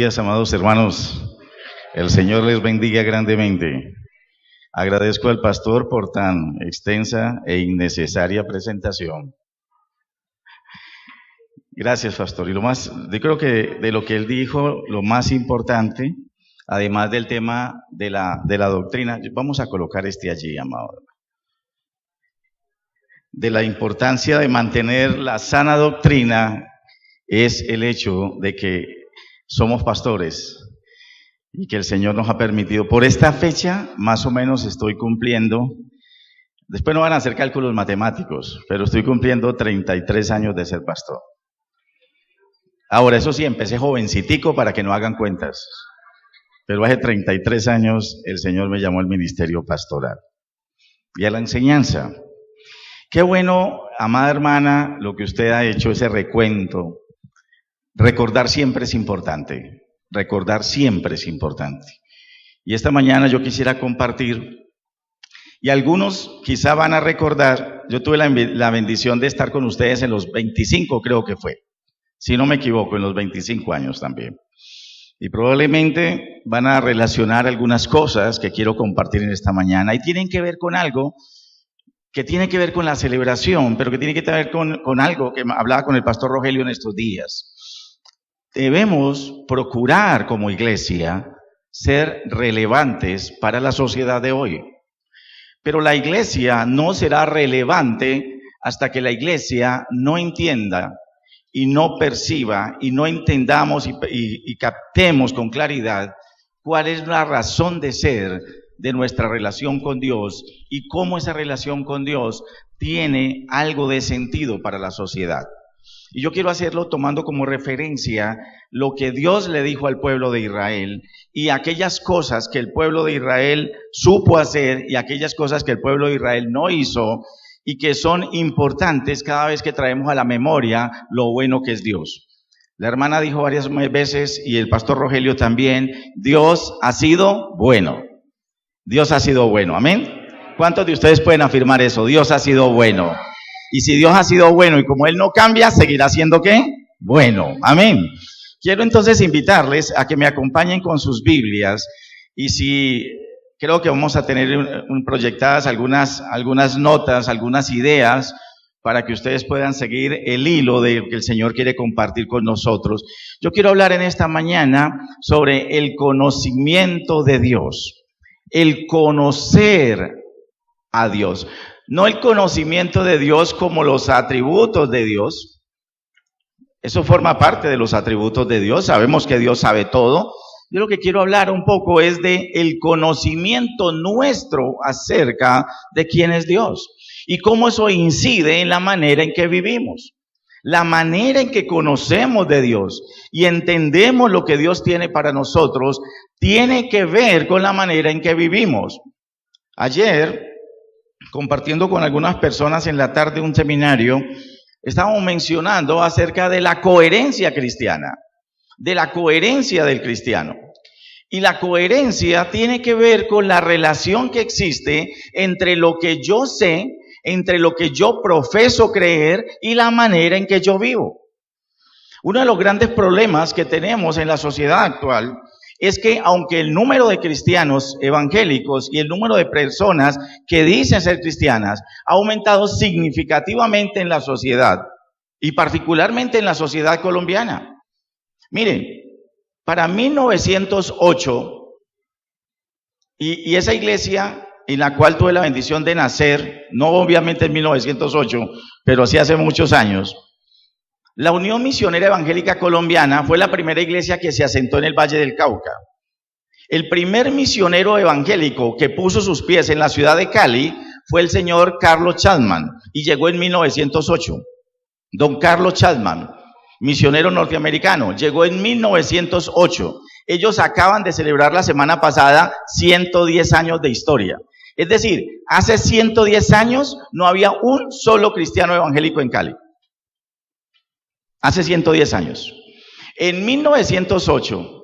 días, amados hermanos. El Señor les bendiga grandemente. Agradezco al pastor por tan extensa e innecesaria presentación. Gracias, pastor. Y yo creo que de lo que él dijo, lo más importante, además del tema de la doctrina, vamos a colocar allí, amado. De la importancia de mantener la sana doctrina es el hecho de que somos pastores y que el Señor nos ha permitido. Por esta fecha, más o menos estoy cumpliendo, después no van a hacer cálculos matemáticos, pero estoy cumpliendo 33 años de ser pastor. Ahora, eso sí, empecé jovencitico para que no hagan cuentas, pero hace 33 años el Señor me llamó al ministerio pastoral y a la enseñanza. Qué bueno, amada hermana, lo que usted ha hecho, ese recuento. Recordar siempre es importante, recordar siempre es importante. Y esta mañana yo quisiera compartir, y algunos quizá van a recordar, yo tuve la bendición de estar con ustedes en los 25, creo que fue, si no me equivoco, en los 25 años también. Y probablemente van a relacionar algunas cosas que quiero compartir en esta mañana, y tienen que ver con algo que tiene que ver con la celebración, pero que tiene que ver con algo que hablaba con el pastor Rogelio en estos días. Debemos procurar como iglesia ser relevantes para la sociedad de hoy. Pero la iglesia no será relevante hasta que la iglesia no entienda y no perciba y no entendamos y captemos con claridad cuál es la razón de ser de nuestra relación con Dios y cómo esa relación con Dios tiene algo de sentido para la sociedad. Y yo quiero hacerlo tomando como referencia lo que Dios le dijo al pueblo de Israel y aquellas cosas que el pueblo de Israel supo hacer y aquellas cosas que el pueblo de Israel no hizo y que son importantes cada vez que traemos a la memoria lo bueno que es Dios. La hermana dijo varias veces y el pastor Rogelio también, Dios ha sido bueno. Dios ha sido bueno, amén. ¿Cuántos de ustedes pueden afirmar eso? Dios ha sido bueno. Y si Dios ha sido bueno y como Él no cambia, seguirá siendo ¿qué? Bueno, amén. Quiero entonces invitarles a que me acompañen con sus Biblias y si creo que vamos a tener proyectadas algunas notas, algunas ideas para que ustedes puedan seguir el hilo de que el Señor quiere compartir con nosotros. Yo quiero hablar en esta mañana sobre el conocimiento de Dios. El conocer a Dios, no el conocimiento de Dios como los atributos de Dios. Eso forma parte de los atributos de Dios, sabemos que Dios sabe todo. Yo lo que quiero hablar un poco es de el conocimiento nuestro acerca de quién es Dios y cómo eso incide en la manera en que vivimos. La manera en que conocemos de Dios y entendemos lo que Dios tiene para nosotros tiene que ver con la manera en que vivimos. Ayer, compartiendo con algunas personas en la tarde un seminario, estábamos mencionando acerca de la coherencia cristiana, de la coherencia del cristiano. Y la coherencia tiene que ver con la relación que existe entre lo que yo sé, entre lo que yo profeso creer y la manera en que yo vivo. Uno de los grandes problemas que tenemos en la sociedad actual es que aunque el número de cristianos evangélicos y el número de personas que dicen ser cristianas ha aumentado significativamente en la sociedad y particularmente en la sociedad colombiana. Miren, para 1908 y esa iglesia en la cual tuve la bendición de nacer, no obviamente en 1908, pero sí hace muchos años, la Unión Misionera Evangélica Colombiana fue la primera iglesia que se asentó en el Valle del Cauca. El primer misionero evangélico que puso sus pies en la ciudad de Cali fue el señor Carlos Chapman y llegó en 1908. Don Carlos Chapman, misionero norteamericano, llegó en 1908. Ellos acaban de celebrar la semana pasada 110 años de historia. Es decir, hace 110 años no había un solo cristiano evangélico en Cali. Hace 110 años. En 1908,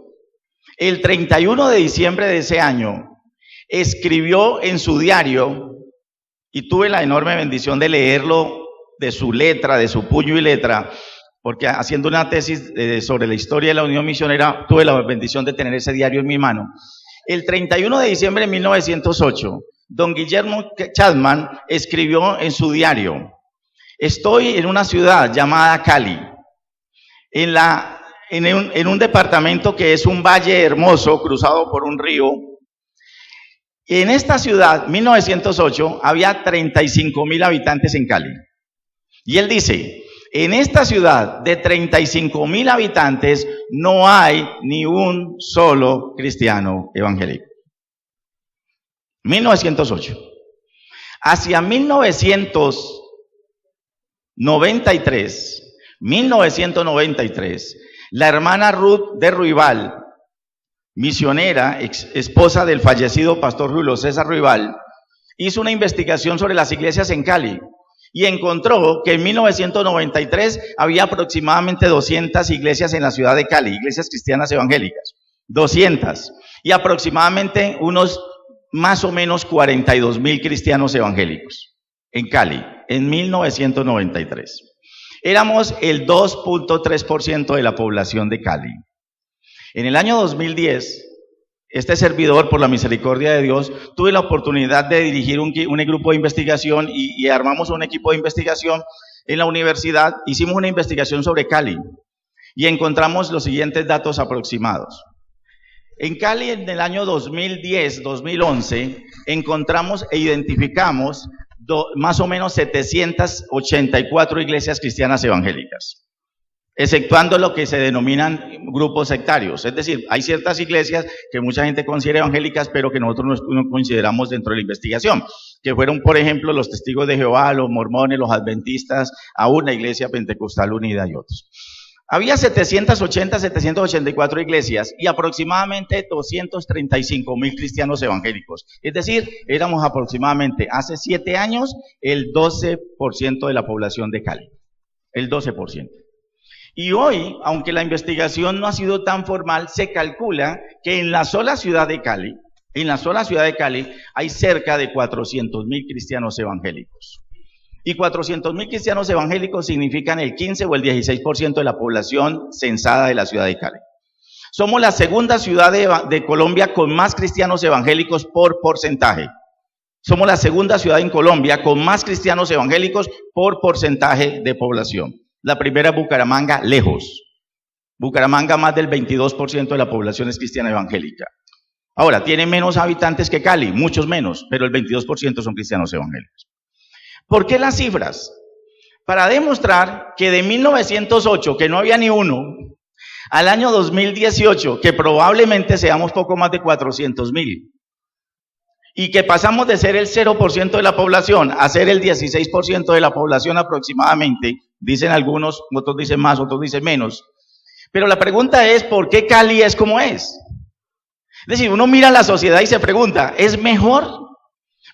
el 31 de diciembre de ese año, escribió en su diario, y tuve la enorme bendición de leerlo de su letra, de su puño y letra, porque haciendo una tesis sobre la historia de la Unión Misionera, tuve la bendición de tener ese diario en mi mano. El 31 de diciembre de 1908, don Guillermo Chapman escribió en su diario: estoy en una ciudad llamada Cali, en un departamento que es un valle hermoso cruzado por un río. En esta ciudad, 1908, había 35,000 habitantes en Cali. Y él dice, en esta ciudad de 35,000 habitantes no hay ni un solo cristiano evangélico. 1908. Hacia 1993, la hermana Ruth de Ruibal, misionera, esposa del fallecido pastor Julio César Ruibal, hizo una investigación sobre las iglesias en Cali y encontró que en 1993 había aproximadamente 200 iglesias en la ciudad de Cali, iglesias cristianas evangélicas, 200, y aproximadamente unos más o menos 42,000 cristianos evangélicos en Cali, en 1993. Éramos el 2.3% de la población de Cali. En el año 2010, este servidor, por la misericordia de Dios, tuve la oportunidad de dirigir un grupo de investigación y armamos un equipo de investigación en la universidad. Hicimos una investigación sobre Cali y encontramos los siguientes datos aproximados. En Cali, en el año 2010-2011, encontramos e identificamos más o menos 784 iglesias cristianas evangélicas, exceptuando lo que se denominan grupos sectarios. Es decir, hay ciertas iglesias que mucha gente considera evangélicas, pero que nosotros no consideramos dentro de la investigación, que fueron, por ejemplo, los Testigos de Jehová, los mormones, los adventistas, a una iglesia pentecostal unida y otros. Había 784 iglesias y aproximadamente 235,000 cristianos evangélicos. Es decir, éramos aproximadamente hace 7 años el 12% de la población de Cali. El 12%. Y hoy, aunque la investigación no ha sido tan formal, se calcula que en la sola ciudad de Cali, hay cerca de 400,000 cristianos evangélicos. Y 400,000 cristianos evangélicos significan el 15 o el 16% de la población censada de la ciudad de Cali. Somos la segunda ciudad de Colombia con más cristianos evangélicos por porcentaje. Somos la segunda ciudad en Colombia con más cristianos evangélicos por porcentaje de población. La primera es Bucaramanga, lejos. Bucaramanga, más del 22% de la población es cristiana evangélica. Ahora, tiene menos habitantes que Cali, muchos menos, pero el 22% son cristianos evangélicos. ¿Por qué las cifras? Para demostrar que de 1908, que no había ni uno, al año 2018, que probablemente seamos poco más de 400,000, y que pasamos de ser el 0% de la población a ser el 16% de la población aproximadamente, dicen algunos, otros dicen más, otros dicen menos. Pero la pregunta es, ¿por qué Cali es como es? Es decir, uno mira la sociedad y se pregunta, ¿es mejor?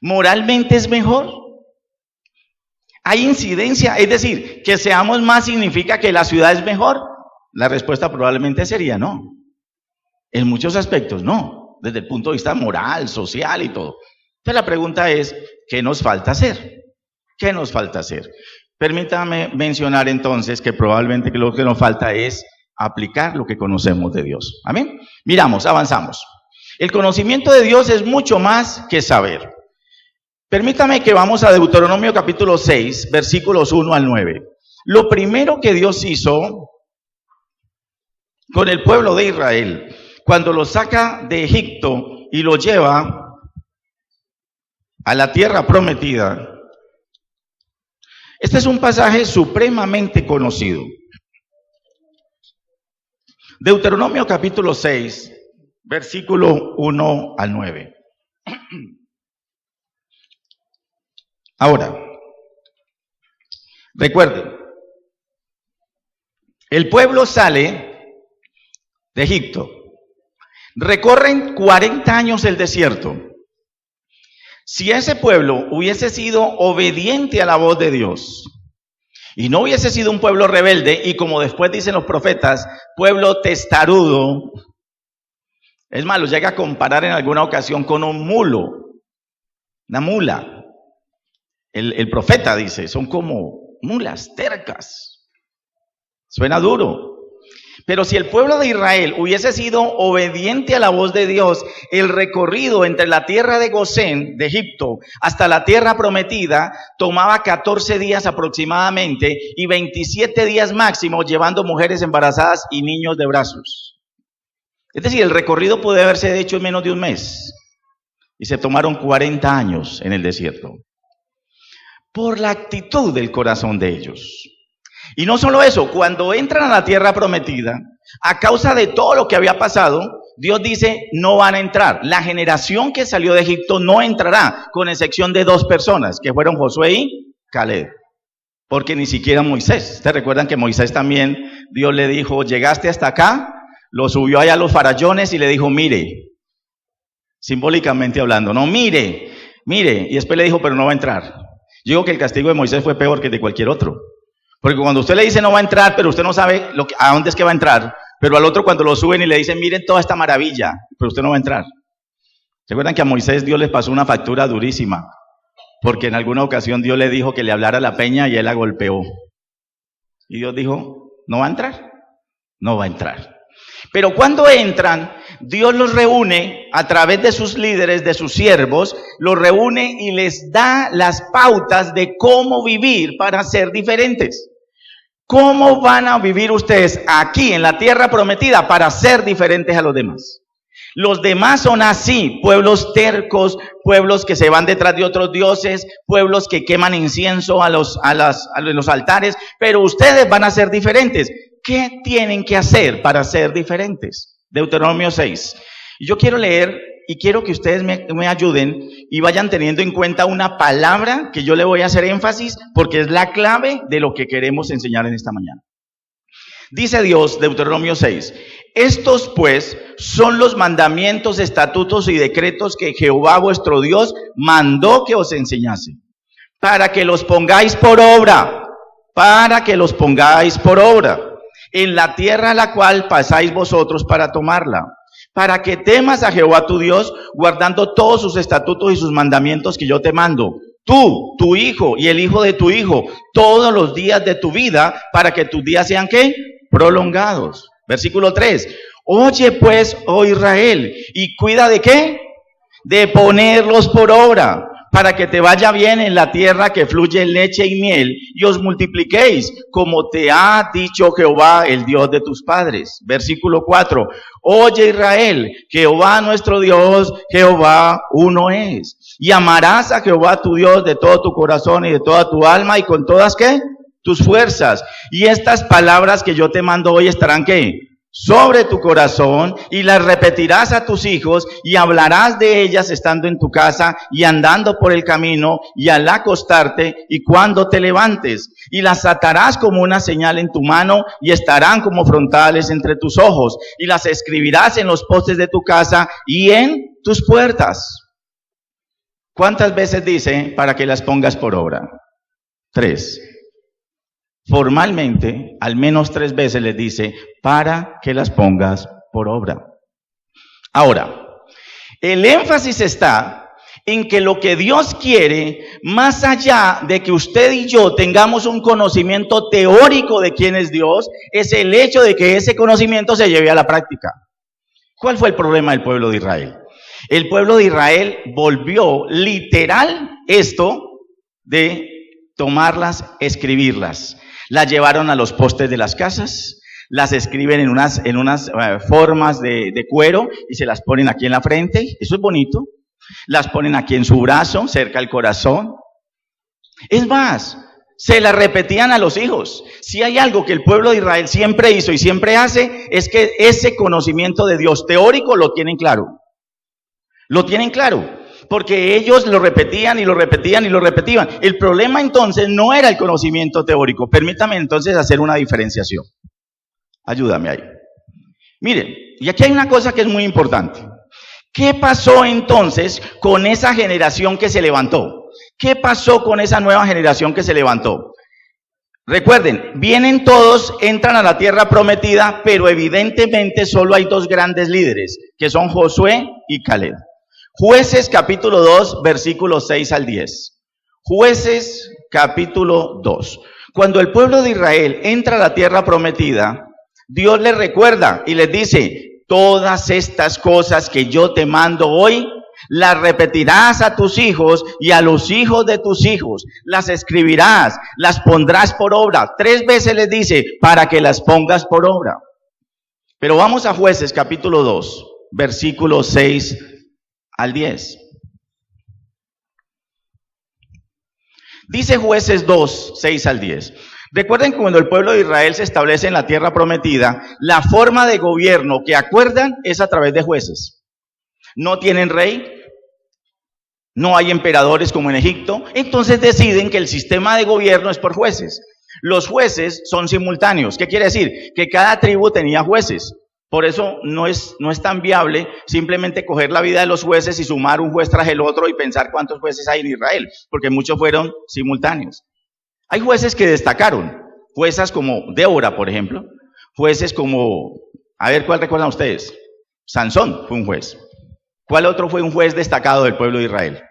¿Moralmente es mejor? ¿Hay incidencia? Es decir, que seamos más significa que la ciudad es mejor. La respuesta probablemente sería no. En muchos aspectos no, desde el punto de vista moral, social y todo. Entonces la pregunta es, ¿qué nos falta hacer? ¿Qué nos falta hacer? Permítame mencionar entonces que probablemente lo que nos falta es aplicar lo que conocemos de Dios. ¿Amén? Miramos, avanzamos. El conocimiento de Dios es mucho más que saber. Permítame que vamos a Deuteronomio capítulo 6, versículos 1 al 9. Lo primero que Dios hizo con el pueblo de Israel, cuando lo saca de Egipto y lo lleva a la tierra prometida. Este es un pasaje supremamente conocido. Deuteronomio capítulo 6, versículo 1 al 9. Ahora, recuerden, el pueblo sale de Egipto, recorren 40 años el desierto. Si ese pueblo hubiese sido obediente a la voz de Dios y no hubiese sido un pueblo rebelde y, como después dicen los profetas, pueblo testarudo, es más, lo llega a comparar en alguna ocasión con un mulo, una mula. El profeta dice, son como mulas tercas. Suena duro. Pero si el pueblo de Israel hubiese sido obediente a la voz de Dios, el recorrido entre la tierra de Gosén, de Egipto, hasta la tierra prometida, tomaba 14 días aproximadamente y 27 días máximo, llevando mujeres embarazadas y niños de brazos. Es decir, el recorrido puede haberse hecho en menos de un mes. Y se tomaron 40 años en el desierto. Por la actitud del corazón de ellos. Y no solo eso, cuando entran a la tierra prometida, a causa de todo lo que había pasado, Dios dice, no van a entrar. La generación que salió de Egipto no entrará, con excepción de 2 personas, que fueron Josué y Caleb. Porque ni siquiera Moisés. ¿Ustedes recuerdan que Moisés también, Dios le dijo, llegaste hasta acá? Lo subió allá a los farallones y le dijo, mire, simbólicamente hablando, no, mire, y después le dijo, pero no va a entrar. Yo digo que el castigo de Moisés fue peor que el de cualquier otro. Porque cuando usted le dice no va a entrar, pero usted no sabe a dónde es que va a entrar, pero al otro cuando lo suben y le dicen, miren toda esta maravilla, pero usted no va a entrar. ¿Se acuerdan que a Moisés Dios le pasó una factura durísima? Porque en alguna ocasión Dios le dijo que le hablara a la peña y él la golpeó. Y Dios dijo, ¿no va a entrar? No va a entrar. Pero cuando entran, Dios los reúne a través de sus líderes, de sus siervos, los reúne y les da las pautas de cómo vivir para ser diferentes. ¿Cómo van a vivir ustedes aquí en la tierra prometida para ser diferentes a los demás? Los demás son así, pueblos tercos, pueblos que se van detrás de otros dioses, pueblos que queman incienso a los altares, pero ustedes van a ser diferentes. ¿Qué tienen que hacer para ser diferentes? Deuteronomio 6. Yo quiero leer y quiero que ustedes me ayuden y vayan teniendo en cuenta una palabra que yo le voy a hacer énfasis porque es la clave de lo que queremos enseñar en esta mañana. Dice Dios, Deuteronomio 6, estos pues son los mandamientos, estatutos y decretos que Jehová vuestro Dios mandó que os enseñase, para que los pongáis por obra, en la tierra a la cual pasáis vosotros para tomarla, para que temas a Jehová tu Dios, guardando todos sus estatutos y sus mandamientos que yo te mando, tú, tu hijo y el hijo de tu hijo, todos los días de tu vida, para que tus días sean, ¿qué? Prolongados. Versículo 3, oye pues, oh Israel, y cuida de ¿qué? De ponerlos por obra, para que te vaya bien en la tierra que fluye leche y miel, y os multipliquéis, como te ha dicho Jehová, el Dios de tus padres. Versículo 4, oye Israel, Jehová nuestro Dios, Jehová uno es, y amarás a Jehová tu Dios de todo tu corazón y de toda tu alma, y con todas, ¿qué? Tus fuerzas. Y estas palabras que yo te mando hoy estarán, ¿qué? Sobre tu corazón, y las repetirás a tus hijos, y hablarás de ellas estando en tu casa, y andando por el camino, y al acostarte, y cuando te levantes, y las atarás como una señal en tu mano, y estarán como frontales entre tus ojos, y las escribirás en los postes de tu casa, y en tus puertas. ¿Cuántas veces dice para que las pongas por obra? 3. Formalmente, al menos 3 veces les dice, para que las pongas por obra. Ahora, el énfasis está en que lo que Dios quiere, más allá de que usted y yo tengamos un conocimiento teórico de quién es Dios, es el hecho de que ese conocimiento se lleve a la práctica. ¿Cuál fue el problema del pueblo de Israel? El pueblo de Israel volvió literal esto de tomarlas, escribirlas. Las llevaron a los postes de las casas, las escriben en unas formas de cuero y se las ponen aquí en la frente, eso es bonito. Las ponen aquí en su brazo, cerca del corazón. Es más, se las repetían a los hijos. Si hay algo que el pueblo de Israel siempre hizo y siempre hace, es que ese conocimiento de Dios teórico lo tienen claro. Lo tienen claro. Porque ellos lo repetían y lo repetían y lo repetían. El problema entonces no era el conocimiento teórico. Permítame entonces hacer una diferenciación. Ayúdame ahí. Miren, y aquí hay una cosa que es muy importante. ¿Qué pasó entonces con esa generación que se levantó? ¿Qué pasó con esa nueva generación que se levantó? Recuerden, vienen todos, entran a la tierra prometida, pero evidentemente solo hay 2 grandes líderes, que son Josué y Caleb. Jueces capítulo 2, versículos 6 al 10. Jueces capítulo 2. Cuando el pueblo de Israel entra a la tierra prometida, Dios les recuerda y les dice, todas estas cosas que yo te mando hoy, las repetirás a tus hijos y a los hijos de tus hijos, las escribirás, las pondrás por obra. 3 veces les dice, para que las pongas por obra. Pero vamos a Jueces capítulo 2, versículos 6 al 10. Dice Jueces 2, 6 al 10. Recuerden que cuando el pueblo de Israel se establece en la tierra prometida, la forma de gobierno que acuerdan es a través de jueces. No tienen rey, no hay emperadores como en Egipto, entonces deciden que el sistema de gobierno es por jueces. Los jueces son simultáneos. ¿Qué quiere decir? Que cada tribu tenía jueces. Por eso no es tan viable simplemente coger la vida de los jueces y sumar un juez tras el otro y pensar cuántos jueces hay en Israel, porque muchos fueron simultáneos. Hay jueces que destacaron, juezas como Débora, por ejemplo, jueces como, a ver, ¿cuál recuerdan ustedes? Sansón fue un juez. ¿Cuál otro fue un juez destacado del pueblo de Israel?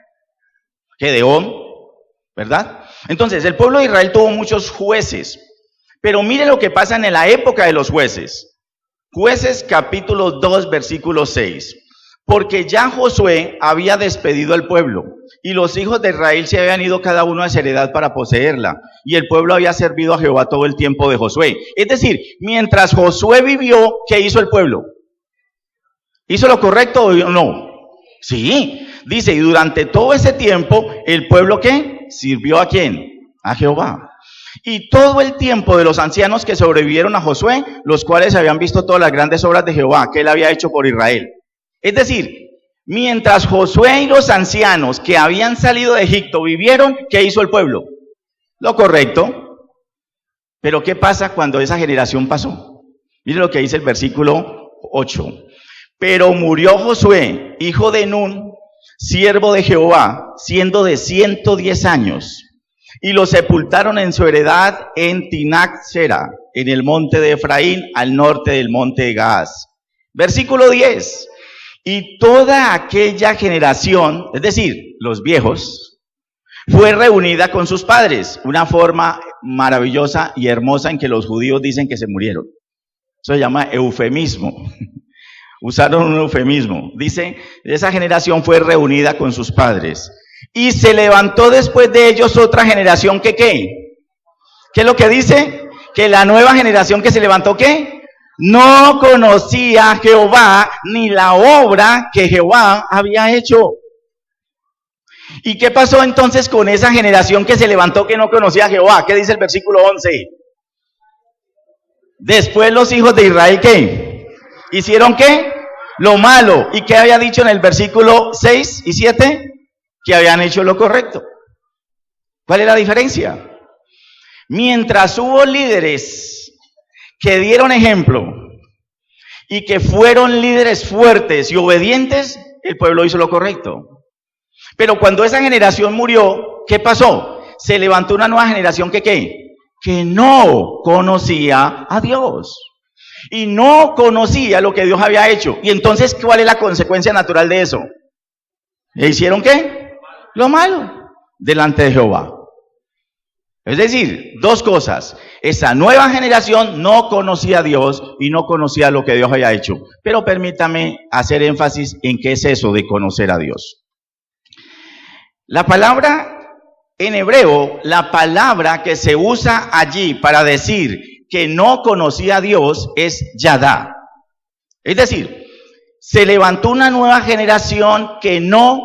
Gedeón, ¿verdad? Entonces, el pueblo de Israel tuvo muchos jueces, pero mire lo que pasa en la época de los jueces. Jueces capítulo 2, versículo 6. Porque ya Josué había despedido al pueblo, y los hijos de Israel se habían ido cada uno a su heredad para poseerla, y el pueblo había servido a Jehová todo el tiempo de Josué. Es decir, mientras Josué vivió, ¿qué hizo el pueblo? ¿Hizo lo correcto o no? Sí, dice, y durante todo ese tiempo, ¿el pueblo qué? ¿Sirvió a quién? A Jehová. Y todo el tiempo de los ancianos que sobrevivieron a Josué, los cuales habían visto todas las grandes obras de Jehová que él había hecho por Israel. Es decir, mientras Josué y los ancianos que habían salido de Egipto vivieron, ¿qué hizo el pueblo? Lo correcto. Pero ¿qué pasa cuando esa generación pasó? Mire lo que dice el versículo 8. Pero murió Josué, hijo de Nun, siervo de Jehová, siendo de 110 años. Y lo sepultaron en su heredad en Tinac-Sera, en el monte de Efraín, al norte del monte de Gaaz. Versículo 10. Y toda aquella generación, es decir, los viejos, fue reunida con sus padres. Una forma maravillosa y hermosa en que los judíos dicen que se murieron. Eso se llama eufemismo. Usaron un eufemismo. Dice, esa generación fue reunida con sus padres. Y se levantó después de ellos otra generación que ¿qué? ¿Qué es lo que dice? Que la nueva generación que se levantó ¿qué? No conocía a Jehová ni la obra que Jehová había hecho. ¿Y qué pasó entonces con esa generación que se levantó que no conocía a Jehová? ¿Qué dice el versículo 11? Después los hijos de Israel ¿qué? ¿Hicieron qué? Lo malo. ¿Y qué había dicho en el versículo 6 y 7? Que habían hecho lo correcto. ¿Cuál es la diferencia? Mientras hubo líderes que dieron ejemplo y que fueron líderes fuertes y obedientes, el pueblo hizo lo correcto. Pero cuando esa generación murió, ¿qué pasó? Se levantó una nueva generación que ¿qué? Que no conocía a Dios. Y no conocía lo que Dios había hecho. Y entonces, ¿cuál es la consecuencia natural de eso? ¿E hicieron qué? Lo malo delante de Jehová. Es decir, dos cosas. Esa nueva generación no conocía a Dios y no conocía lo que Dios había hecho. Pero permítame hacer énfasis en qué es eso de conocer a Dios. La palabra en hebreo, la palabra que se usa allí para decir que no conocía a Dios es yadá. Es decir, se levantó una nueva generación que no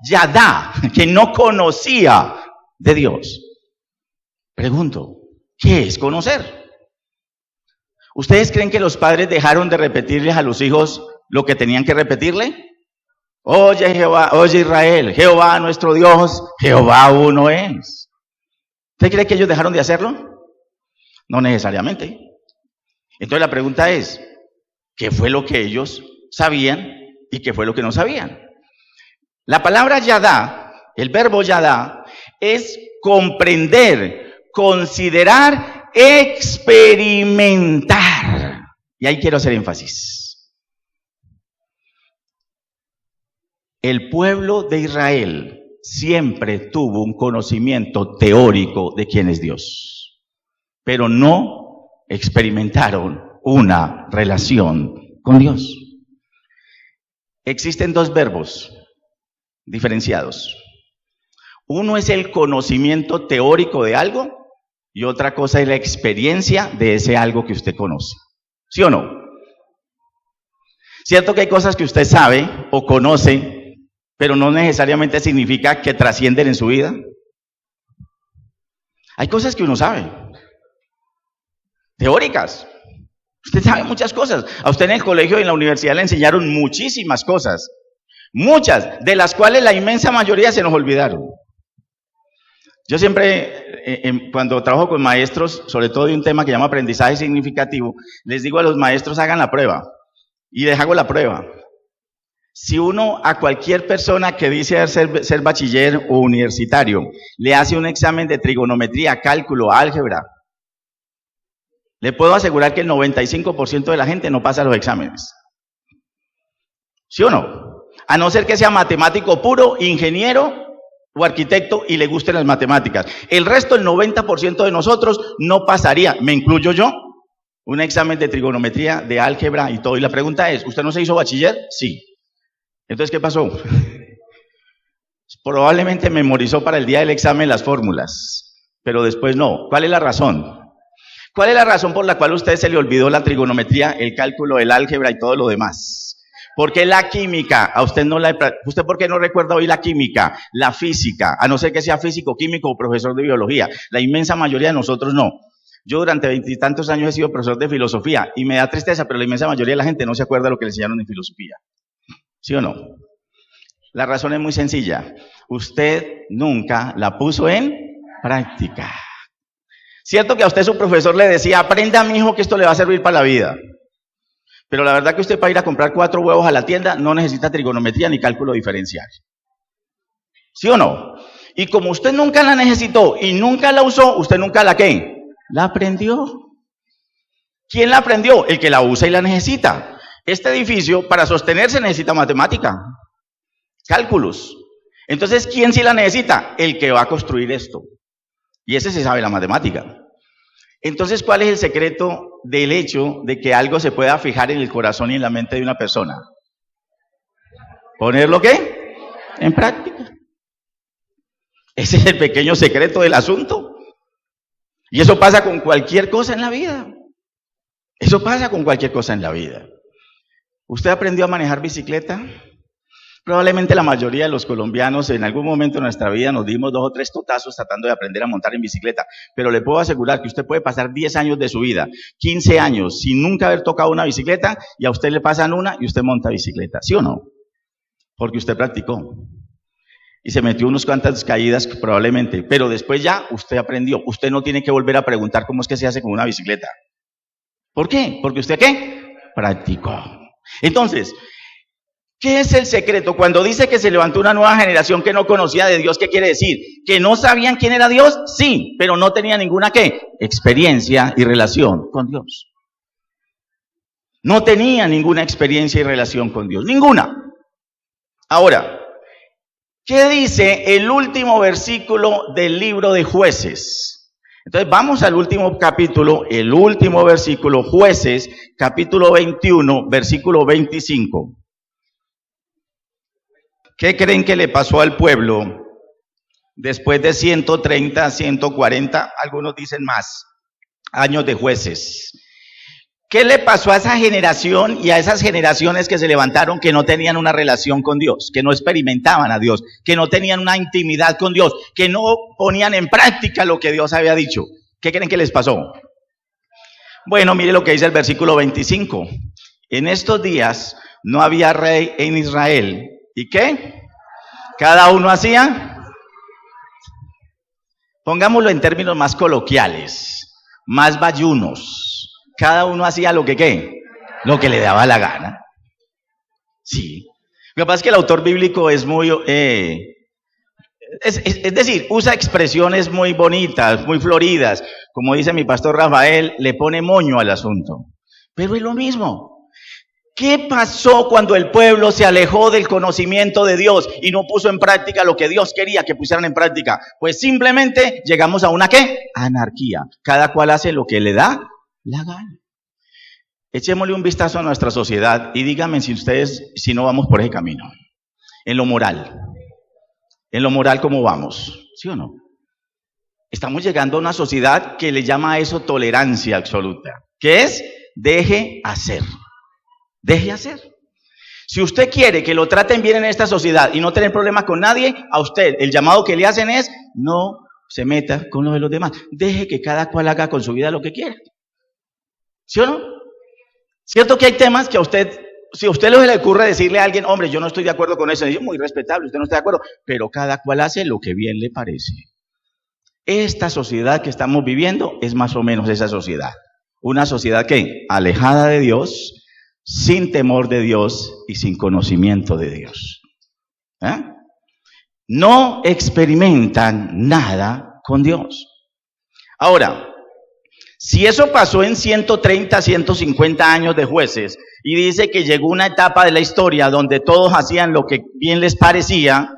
yadá, que no conocía de Dios. Pregunto, ¿qué es conocer? ¿Ustedes creen que los padres dejaron de repetirles a los hijos lo que tenían que repetirle? Oye Jehová, oye Israel, Jehová nuestro Dios, Jehová uno es. ¿Usted cree que ellos dejaron de hacerlo? No necesariamente. Entonces la pregunta es, ¿qué fue lo que ellos sabían y qué fue lo que no sabían? La palabra yadá, el verbo yadá, es comprender, considerar, experimentar. Y ahí quiero hacer énfasis. El pueblo de Israel siempre tuvo un conocimiento teórico de quién es Dios. pero no experimentaron una relación con Dios. Existen dos verbos diferenciados. Uno es el conocimiento teórico de algo y otra cosa es la experiencia de ese algo que usted conoce. ¿Sí o no? Cierto que hay cosas que usted sabe o conoce, pero no necesariamente significa que trascienden en su vida. Hay cosas que uno sabe, teóricas. Usted sabe muchas cosas. A usted en el colegio y en la universidad le enseñaron muchísimas cosas, muchas, de las cuales la inmensa mayoría se nos olvidaron. Yo siempre, cuando trabajo con maestros, sobre todo de un tema que llama aprendizaje significativo, les digo a los maestros, hagan la prueba. Y les hago la prueba. Si uno a cualquier persona que dice ser bachiller o universitario, le hace un examen de trigonometría, cálculo, álgebra, le puedo asegurar que el 95% de la gente no pasa los exámenes. ¿Sí o no? A no ser que sea matemático puro, ingeniero o arquitecto y le gusten las matemáticas. El resto, el 90% de nosotros no pasaría, me incluyo yo, un examen de trigonometría, de álgebra y todo. Y la pregunta es, ¿usted no se hizo bachiller? Sí. Entonces, ¿qué pasó? Probablemente memorizó para el día del examen las fórmulas, pero después no. ¿Cuál es la razón? ¿Cuál es la razón por la cual a usted se le olvidó la trigonometría, el cálculo, el álgebra y todo lo demás? Porque la química, a usted no la... ¿Usted por qué no recuerda hoy la química, la física? A no ser que sea físico, químico o profesor de biología. La inmensa mayoría de nosotros no. Yo durante 20 y tantos años he sido profesor de filosofía y me da tristeza, pero la inmensa mayoría de la gente no se acuerda de lo que le enseñaron en filosofía. ¿Sí o no? La razón es muy sencilla. Usted nunca la puso en práctica. Cierto que a usted su profesor le decía, aprenda, mijo, que esto le va a servir para la vida. Pero la verdad que usted para ir a comprar 4 huevos a la tienda no necesita trigonometría ni cálculo diferencial. ¿Sí o no? Y como usted nunca la necesitó y nunca la usó, usted nunca la ¿qué? La aprendió. ¿Quién la aprendió? El que la usa y la necesita. Este edificio para sostenerse necesita matemática, cálculos. Entonces, ¿quién sí la necesita? El que va a construir esto. Y ese se sabe la matemática. Entonces, ¿cuál es el secreto del hecho de que algo se pueda fijar en el corazón y en la mente de una persona? ¿Ponerlo qué? En práctica. Ese es el pequeño secreto del asunto. Y eso pasa con cualquier cosa en la vida. Eso pasa con cualquier cosa en la vida. ¿Usted aprendió a manejar bicicleta? Probablemente la mayoría de los colombianos en algún momento de nuestra vida nos dimos 2 o 3 totazos tratando de aprender a montar en bicicleta, pero le puedo asegurar que usted puede pasar 10 años de su vida, 15 años, sin nunca haber tocado una bicicleta, y a usted le pasan una y usted monta bicicleta, ¿sí o no? Porque usted practicó y se metió unas cuantas caídas probablemente, pero después ya usted aprendió. Usted no tiene que volver a preguntar cómo es que se hace con una bicicleta. ¿Por qué? Porque usted ¿qué? Practicó. Entonces, ¿qué es el secreto? Cuando dice que se levantó una nueva generación que no conocía de Dios, ¿qué quiere decir? ¿Que no sabían quién era Dios? Sí, pero no tenía ninguna ¿qué? Experiencia y relación con Dios. No tenía ninguna experiencia y relación con Dios, ninguna. Ahora, ¿qué dice el último versículo del libro de Jueces? Entonces vamos al último capítulo, el último versículo, Jueces, capítulo 21, versículo 25. ¿Qué creen que le pasó al pueblo después de 130, 140, algunos dicen más, años de jueces? ¿Qué le pasó a esa generación y a esas generaciones que se levantaron que no tenían una relación con Dios, que no experimentaban a Dios, que no tenían una intimidad con Dios, que no ponían en práctica lo que Dios había dicho? ¿Qué creen que les pasó? Bueno, mire lo que dice el versículo 25. En estos días no había rey en Israel. ¿Y qué? Cada uno hacía, pongámoslo en términos más coloquiales, más bayunos. Cada uno hacía lo que ¿qué? Lo que le daba la gana. Sí. Lo que pasa es que el autor bíblico es muy, es decir, usa expresiones muy bonitas, muy floridas. Como dice mi pastor Rafael, le pone moño al asunto. Pero es lo mismo. ¿Qué pasó cuando el pueblo se alejó del conocimiento de Dios y no puso en práctica lo que Dios quería que pusieran en práctica? Pues simplemente llegamos a una ¿qué? Anarquía. Cada cual hace lo que le da la gana. Echémosle un vistazo a nuestra sociedad y díganme si no vamos por ese camino. En lo moral, ¿cómo vamos? ¿Sí o no? Estamos llegando a una sociedad que le llama a eso tolerancia absoluta, que es deje hacer. Deje hacer. Si usted quiere que lo traten bien en esta sociedad y no tener problemas con nadie, a usted el llamado que le hacen es no se meta con lo de los demás. Deje que cada cual haga con su vida lo que quiera. ¿Sí o no? Cierto que hay temas que a usted, si a usted le ocurre decirle a alguien, hombre, yo no estoy de acuerdo con eso, es muy respetable, usted no está de acuerdo, pero cada cual hace lo que bien le parece. Esta sociedad que estamos viviendo es más o menos esa sociedad. Una sociedad que alejada de Dios, sin temor de Dios y sin conocimiento de Dios. No experimentan nada con Dios. Ahora, si eso pasó en 130, 150 años de jueces y dice que llegó una etapa de la historia donde todos hacían lo que bien les parecía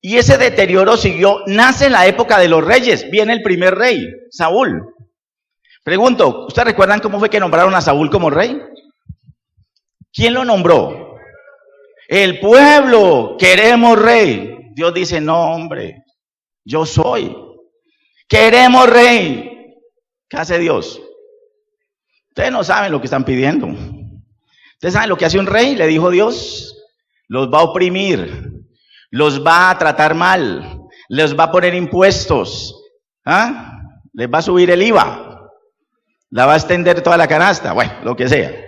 y ese deterioro siguió, nace la época de los reyes, viene el primer rey, Saúl. Pregunto, ¿ustedes recuerdan cómo fue que nombraron a Saúl como rey? ¿Quién lo nombró? El pueblo, queremos rey. Dios dice, no hombre, yo soy. Queremos rey. ¿Qué hace Dios? Ustedes no saben lo que están pidiendo. Ustedes saben lo que hace un rey, le dijo Dios. Los va a oprimir, los va a tratar mal, les va a poner impuestos, les va a subir el IVA, la va a extender toda la canasta, bueno, lo que sea.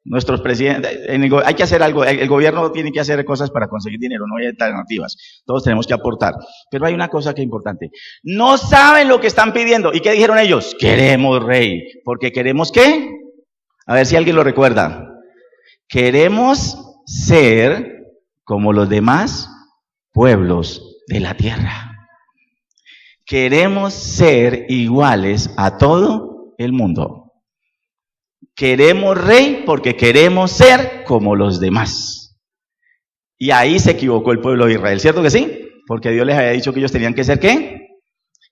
Nuestros presidentes, hay que hacer algo, el gobierno tiene que hacer cosas para conseguir dinero, no hay alternativas, todos tenemos que aportar. Pero hay una cosa que es importante, no saben lo que están pidiendo. ¿Y qué dijeron ellos? Queremos rey, porque queremos ¿qué? A ver si alguien lo recuerda. Queremos ser como los demás pueblos de la tierra. Queremos ser iguales a todo el mundo. Queremos rey porque queremos ser como los demás. Y ahí se equivocó el pueblo de Israel, ¿cierto que sí? Porque Dios les había dicho que ellos tenían que ser ¿qué?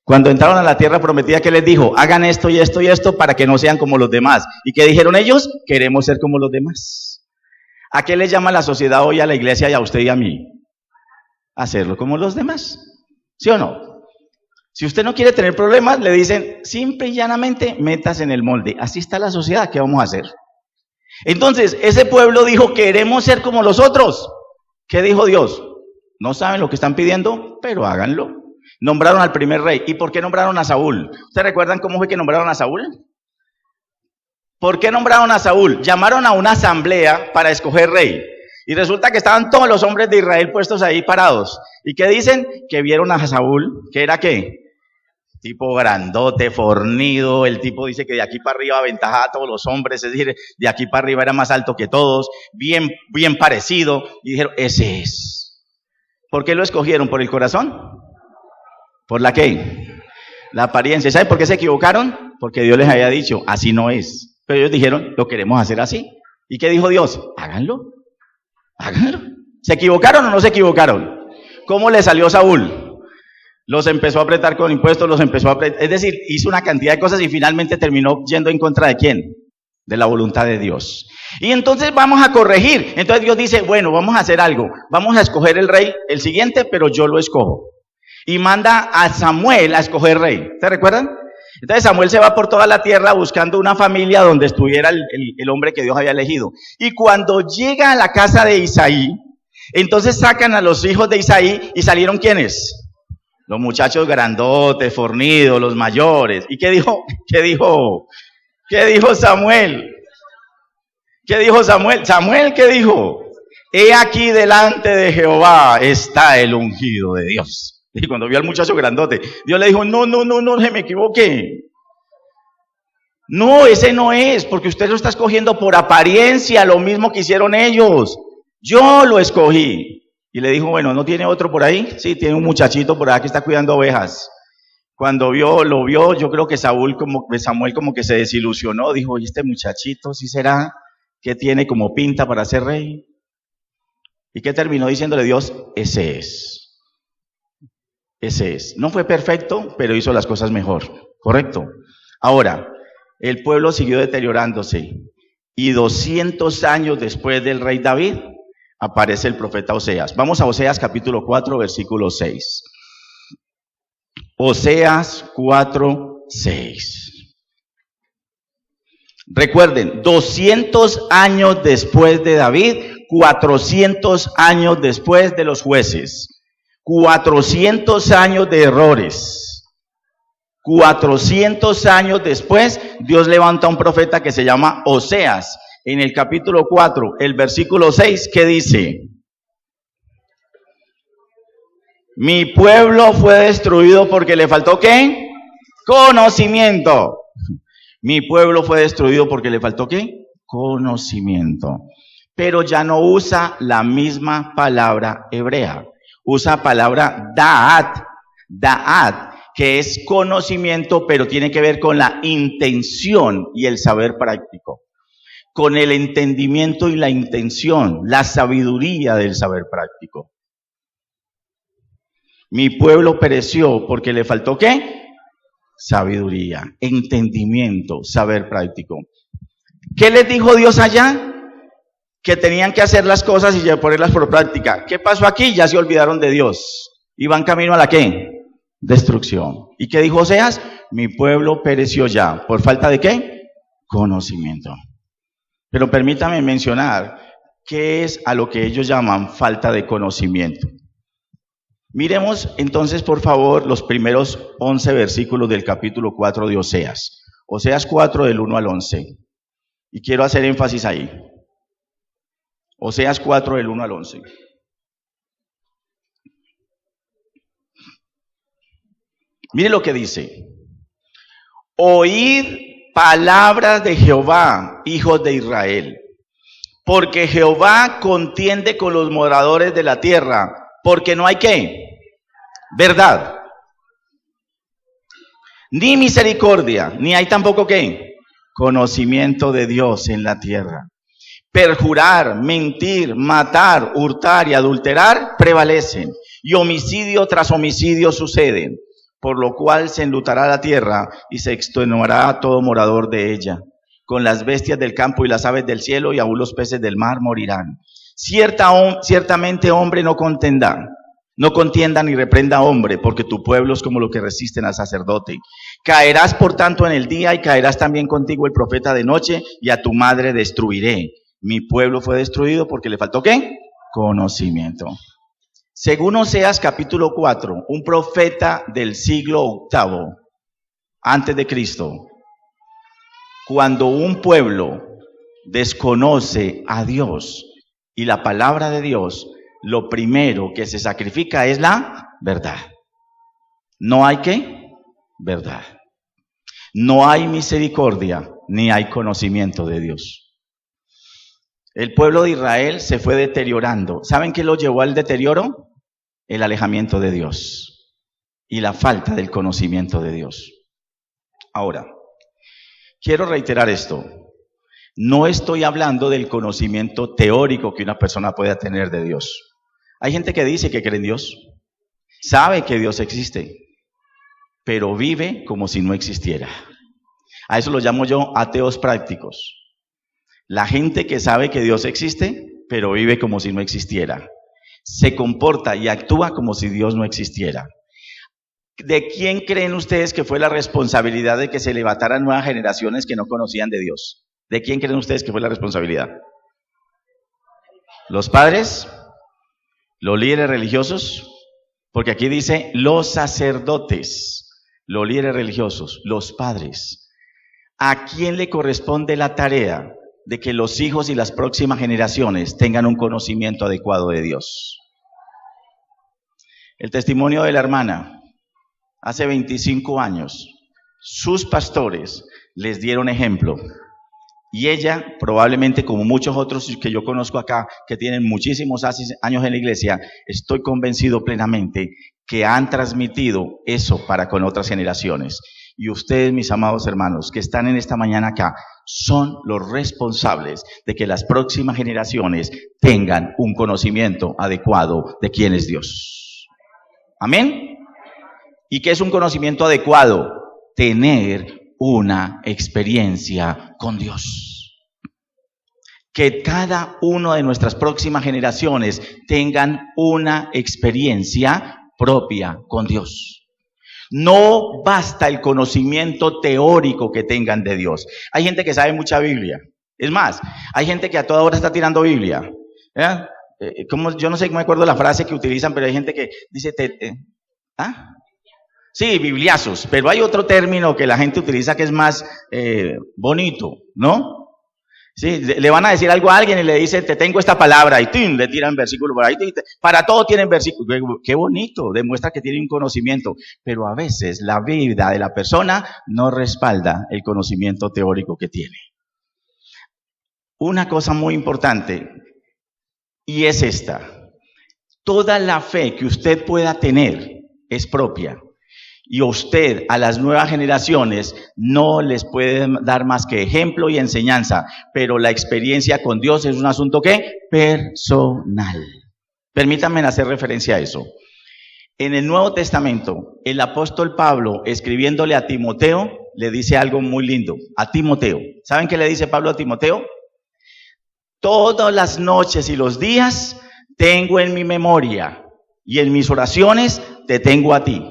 Cuando entraron a la tierra prometida, ¿qué les dijo? Hagan esto y esto y esto para que no sean como los demás. ¿Y qué dijeron ellos? Queremos ser como los demás. ¿A qué le llama la sociedad hoy a la iglesia y a usted y a mí? Hacerlo como los demás. ¿Sí o no? Si usted no quiere tener problemas, le dicen, simple y llanamente, métase en el molde. Así está la sociedad, ¿qué vamos a hacer? Entonces, ese pueblo dijo, queremos ser como los otros. ¿Qué dijo Dios? No saben lo que están pidiendo, pero háganlo. Nombraron al primer rey. ¿Y por qué nombraron a Saúl? ¿Ustedes recuerdan cómo fue que nombraron a Saúl? ¿Por qué nombraron a Saúl? Llamaron a una asamblea para escoger rey. Y resulta que estaban todos los hombres de Israel puestos ahí parados. ¿Y qué dicen? Que vieron a Saúl, que era ¿qué? Tipo grandote, fornido, el tipo dice que de aquí para arriba aventajaba a todos los hombres, es decir, de aquí para arriba era más alto que todos, bien parecido, y dijeron, ese es. ¿Por qué lo escogieron? ¿Por el corazón? ¿Por la qué? La apariencia. ¿Saben por qué se equivocaron? Porque Dios les había dicho, así no es. Pero ellos dijeron, lo queremos hacer así. ¿Y qué dijo Dios? Háganlo. Háganlo. ¿Se equivocaron o no se equivocaron? ¿Cómo le salió Saúl? Los empezó a apretar con impuestos, es decir, hizo una cantidad de cosas y finalmente terminó yendo en contra de ¿quién? De la voluntad de Dios. Y entonces vamos a corregir. Entonces Dios dice, bueno, vamos a hacer algo. Vamos a escoger el rey, el siguiente, pero yo lo escojo. Y manda a Samuel a escoger rey. ¿Se recuerdan? Entonces Samuel se va por toda la tierra buscando una familia donde estuviera el hombre que Dios había elegido. Y cuando llega a la casa de Isaí, entonces sacan a los hijos de Isaí y salieron ¿quiénes? Los muchachos grandotes, fornidos, los mayores. ¿Y qué dijo? ¿Qué dijo Samuel? ¿Qué dijo Samuel? ¿Samuel qué dijo? He aquí delante de Jehová está el ungido de Dios. Y cuando vio al muchacho grandote, Dios le dijo, no, se me equivoque. No, ese no es, porque usted lo está escogiendo por apariencia, lo mismo que hicieron ellos. Yo lo escogí. Y le dijo, bueno, ¿no tiene otro por ahí? Sí, tiene un muchachito por ahí que está cuidando ovejas. Cuando lo vio, yo creo que Samuel como que se desilusionó. Dijo, ¿y este muchachito sí será ¿Qué tiene como pinta para ser rey? ¿Y qué terminó diciéndole Dios? Ese es. Ese es. No fue perfecto, pero hizo las cosas mejor. ¿Correcto? Ahora, el pueblo siguió deteriorándose. Y 200 años después del rey David, aparece el profeta Oseas. Vamos a Oseas capítulo 4, versículo 6. Oseas 4, 6. Recuerden, 200 años después de David, 400 años después de los jueces, 400 años de errores, 400 años después, Dios levanta a un profeta que se llama Oseas. En el capítulo 4, el versículo 6, ¿qué dice? Mi pueblo fue destruido porque le faltó ¿qué? Conocimiento. Mi pueblo fue destruido porque le faltó ¿qué? Conocimiento. Pero ya no usa la misma palabra hebrea. Usa palabra da'at, que es conocimiento, pero tiene que ver con la intención y el saber práctico. Con el entendimiento y la intención, la sabiduría del saber práctico. Mi pueblo pereció porque le faltó ¿qué? Sabiduría, entendimiento, saber práctico. ¿Qué les dijo Dios allá? Que tenían que hacer las cosas y ponerlas por práctica. ¿Qué pasó aquí? Ya se olvidaron de Dios. Y van camino a la ¿qué? Destrucción. ¿Y qué dijo Oseas? Mi pueblo pereció ya. ¿Por falta de qué? Conocimiento. Pero permítame mencionar qué es a lo que ellos llaman falta de conocimiento. Miremos entonces, por favor, los primeros 11 versículos del capítulo 4 de Oseas. Oseas 4 del 1 al 11. Y quiero hacer énfasis ahí. Oseas 4 del 1 al 11. Mire lo que dice. Oíd palabras de Jehová, hijos de Israel. Porque Jehová contiende con los moradores de la tierra. Porque no hay ¿qué? Verdad, ni misericordia, ni hay tampoco ¿qué? Conocimiento de Dios en la tierra. Perjurar, mentir, matar, hurtar y adulterar prevalecen, y homicidio tras homicidio suceden, por lo cual se enlutará la tierra y se extenuará a todo morador de ella. Con las bestias del campo y las aves del cielo y aún los peces del mar morirán. Ciertamente hombre no contienda ni reprenda a hombre, porque tu pueblo es como lo que resisten al sacerdote. Caerás por tanto en el día y caerás también contigo el profeta de noche, y a tu madre destruiré. Mi pueblo fue destruido porque le faltó ¿qué? Conocimiento. Según Oseas capítulo 4, un profeta del siglo VIII antes de Cristo, cuando un pueblo desconoce a Dios y la palabra de Dios, lo primero que se sacrifica es la verdad. No hay ¿qué? Verdad. No hay misericordia, ni hay conocimiento de Dios. El pueblo de Israel se fue deteriorando. ¿Saben qué lo llevó al deterioro? El alejamiento de Dios y la falta del conocimiento de Dios. Ahora, quiero reiterar esto. No estoy hablando del conocimiento teórico que una persona pueda tener de Dios. Hay gente que dice que cree en Dios, sabe que Dios existe, pero vive como si no existiera. A eso lo llamo yo ateos prácticos. La gente que sabe que Dios existe, pero vive como si no existiera. Se comporta y actúa como si Dios no existiera. ¿De quién creen ustedes que fue la responsabilidad de que se levantaran nuevas generaciones que no conocían de Dios? ¿De quién creen ustedes que fue la responsabilidad? ¿Los padres? ¿Los líderes religiosos? Porque aquí dice los sacerdotes, los líderes religiosos, los padres. ¿A quién le corresponde la tarea de que los hijos y las próximas generaciones tengan un conocimiento adecuado de Dios? El testimonio de la hermana, hace 25 años, sus pastores les dieron ejemplo. Y ella, probablemente como muchos otros que yo conozco acá, que tienen muchísimos años en la iglesia, estoy convencido plenamente que han transmitido eso para con otras generaciones. Y ustedes, mis amados hermanos, que están en esta mañana acá, son los responsables de que las próximas generaciones tengan un conocimiento adecuado de quién es Dios. ¿Amén? ¿Y qué es un conocimiento adecuado? Tener una experiencia con Dios. Que cada una de nuestras próximas generaciones tengan una experiencia propia con Dios. No basta el conocimiento teórico que tengan de Dios. Hay gente que sabe mucha Biblia. Es más, hay gente que a toda hora está tirando Biblia. Yo no sé, me acuerdo la frase que utilizan, pero hay gente que dice... Sí, bibliazos, pero hay otro término que la gente utiliza que es más bonito, ¿no? Sí, le van a decir algo a alguien y le dice, te tengo esta palabra, y ¡tum!, le tiran versículo por ahí. Para todo tienen versículos. Qué bonito, demuestra que tiene un conocimiento, pero a veces la vida de la persona no respalda el conocimiento teórico que tiene. Una cosa muy importante, y es esta: toda la fe que usted pueda tener es propia. Y usted a las nuevas generaciones no les puede dar más que ejemplo y enseñanza, pero la experiencia con Dios es un asunto ¿qué? Personal. Permítanme hacer referencia a eso. En el Nuevo Testamento, el apóstol Pablo, escribiéndole a Timoteo, le dice algo muy lindo. A Timoteo. ¿Saben qué le dice Pablo a Timoteo? Todas las noches y los días tengo en mi memoria y en mis oraciones te tengo a ti.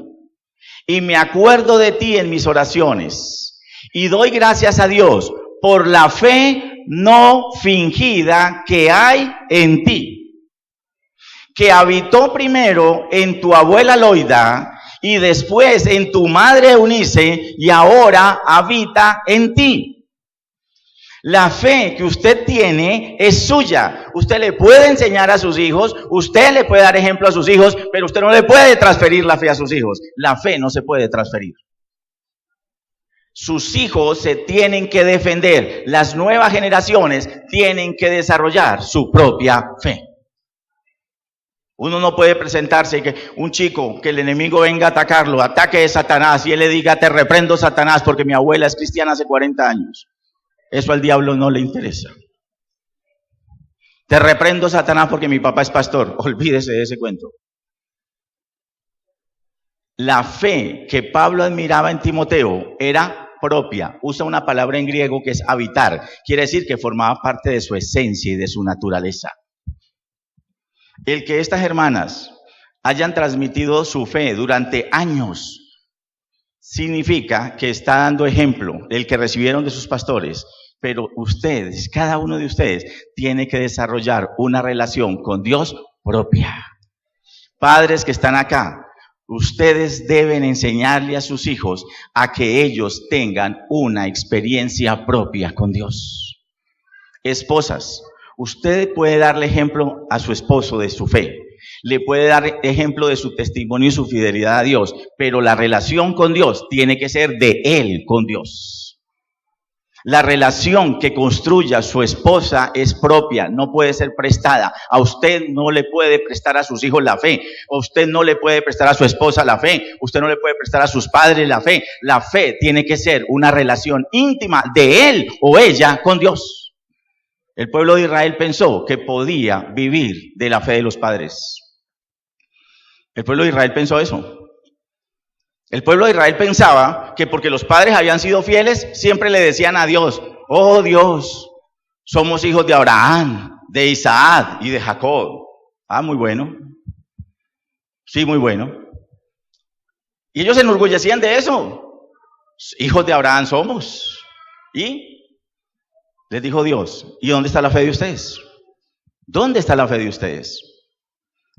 Y me acuerdo de ti en mis oraciones, y doy gracias a Dios por la fe no fingida que hay en ti, que habitó primero en tu abuela Loida, y después en tu madre Eunice, y ahora habita en ti. La fe que usted tiene es suya. Usted le puede enseñar a sus hijos, usted le puede dar ejemplo a sus hijos, pero usted no le puede transferir la fe a sus hijos. La fe no se puede transferir. Sus hijos se tienen que defender. Las nuevas generaciones tienen que desarrollar su propia fe. Uno no puede presentarse y que un chico, que el enemigo venga a atacarlo, ataque a Satanás y él le diga, te reprendo, Satanás, porque mi abuela es cristiana hace 40 años. Eso al diablo no le interesa. Te reprendo, Satanás, porque mi papá es pastor. Olvídese de ese cuento. La fe que Pablo admiraba en Timoteo era propia. Usa una palabra en griego que es habitar. Quiere decir que formaba parte de su esencia y de su naturaleza. El que estas hermanas hayan transmitido su fe durante años significa que está dando ejemplo del que recibieron de sus pastores. Pero ustedes, cada uno de ustedes, tiene que desarrollar una relación con Dios propia. Padres que están acá, ustedes deben enseñarle a sus hijos a que ellos tengan una experiencia propia con Dios. Esposas, usted puede darle ejemplo a su esposo de su fe. Le puede dar ejemplo de su testimonio y su fidelidad a Dios. Pero la relación con Dios tiene que ser de él con Dios. La relación que construya su esposa es propia, no puede ser prestada. A usted no le puede prestar a sus hijos la fe. A usted no le puede prestar a su esposa la fe. Usted no le puede prestar a sus padres la fe. La fe tiene que ser una relación íntima de él o ella con Dios. El pueblo de Israel pensó que podía vivir de la fe de los padres. El pueblo de Israel pensó eso. El pueblo de Israel pensaba que porque los padres habían sido fieles, siempre le decían a Dios, oh Dios, somos hijos de Abraham, de Isaac y de Jacob. Ah, muy bueno. Sí, muy bueno. Y ellos se enorgullecían de eso. Hijos de Abraham somos. Y les dijo Dios, ¿y dónde está la fe de ustedes? ¿Dónde está la fe de ustedes?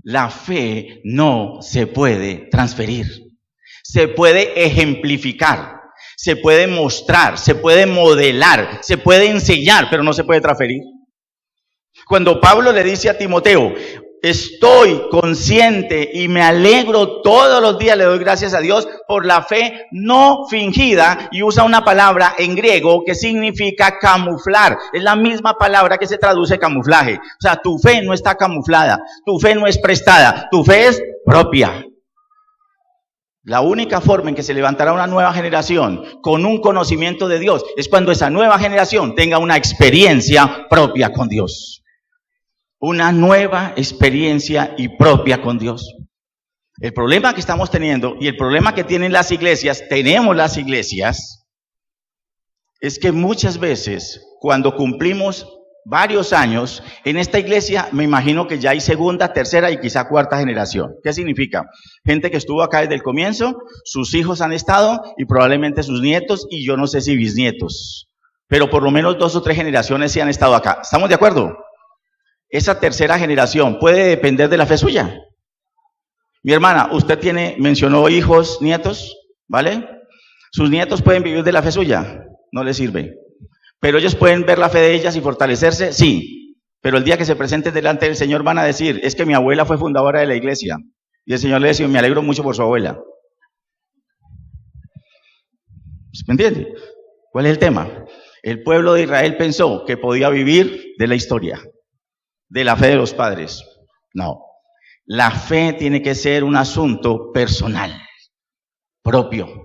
La fe no se puede transferir. Se puede ejemplificar, se puede mostrar, se puede modelar, se puede enseñar, pero no se puede transferir. Cuando Pablo le dice a Timoteo, estoy consciente y me alegro todos los días, le doy gracias a Dios por la fe no fingida, y usa una palabra en griego que significa camuflar. Es la misma palabra que se traduce camuflaje. O sea, tu fe no está camuflada, tu fe no es prestada, tu fe es propia. La única forma en que se levantará una nueva generación con un conocimiento de Dios es cuando esa nueva generación tenga una experiencia propia con Dios. Una nueva experiencia y propia con Dios. El problema que estamos teniendo y el problema que tienen las iglesias, tenemos las iglesias, es que muchas veces cuando cumplimos varios años, en esta iglesia me imagino que ya hay segunda, tercera y quizá cuarta generación. ¿Qué significa? Gente que estuvo acá desde el comienzo, sus hijos han estado y probablemente sus nietos y yo no sé si bisnietos, pero por lo menos 2 o 3 generaciones sí han estado acá. ¿Estamos de acuerdo? Esa tercera generación puede depender de la fe suya. Mi hermana, usted mencionó hijos, nietos, ¿vale? Sus nietos pueden vivir de la fe suya, no les sirve. Pero ellos pueden ver la fe de ellas y fortalecerse, sí. Pero el día que se presenten delante del Señor van a decir, es que mi abuela fue fundadora de la iglesia. Y el Señor le decía, me alegro mucho por su abuela. ¿Me entiende? ¿Cuál es el tema? El pueblo de Israel pensó que podía vivir de la historia, de la fe de los padres. No. La fe tiene que ser un asunto personal, propio.